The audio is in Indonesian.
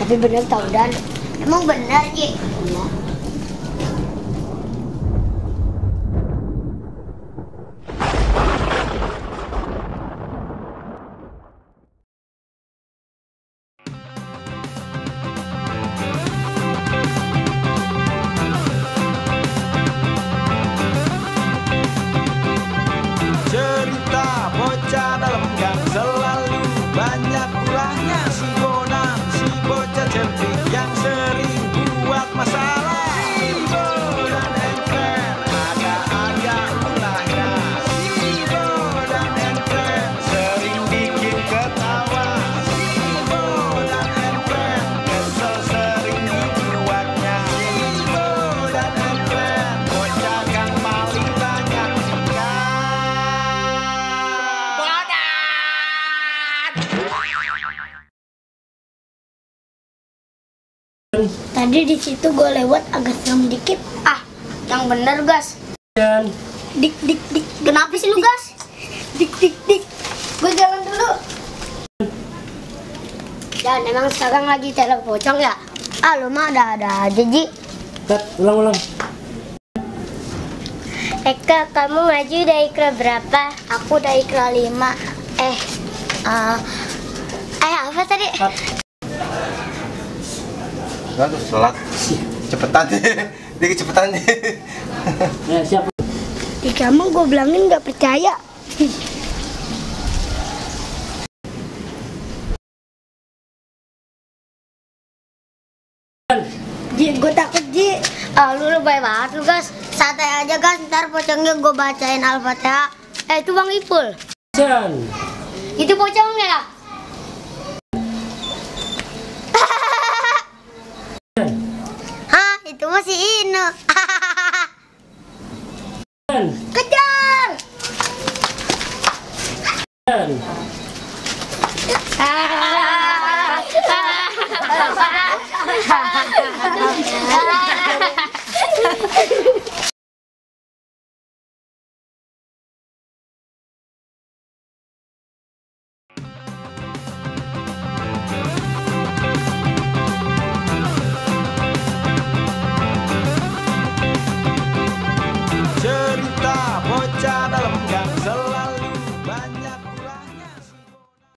Tapi bener tau Dan. Emang benar, Ji? Iya. Cerita bocah dalam gang selalu banyak ulahnya. Si Bonang, si bocah cerdik yang sering buat masalah. Si Bo dan Enfren ada aja ulahnya. Si Bo dan Enfren sering bikin ketawa. Si Bo dan Enfren kesel sering dibuatnya. Si Bo dan Enfren bocah gang paling banyak tingkah. Tadi di situ gue lewat agak serem dikit. Ah, yang bener, Gas. Dan Dik dik dik. Kenapa sih lu, Gas? Dik dik dik. Gue jalan dulu. Dan emang sekarang lagi teror pocong ya? Ah, lu mah ada aja, Ji. cut, ulang-ulang. Eka, kamu maju dari kelas berapa? Aku dari kelas 5. Apa tadi? Cut. Aduh, telat. Cepetan deh. Dia kecepetan deh. Siap. Di kamu gue bilangin nggak percaya. Ji, gue takut Ji. Ah, lu lebay banget lu, Gas. Santai aja, Gas. Ntar pocongnya gue bacain Al-Fatihah. Itu Bang Ipul. Dan Itu pocongnya ya? Hah, itu masih Inu. Kejar! dan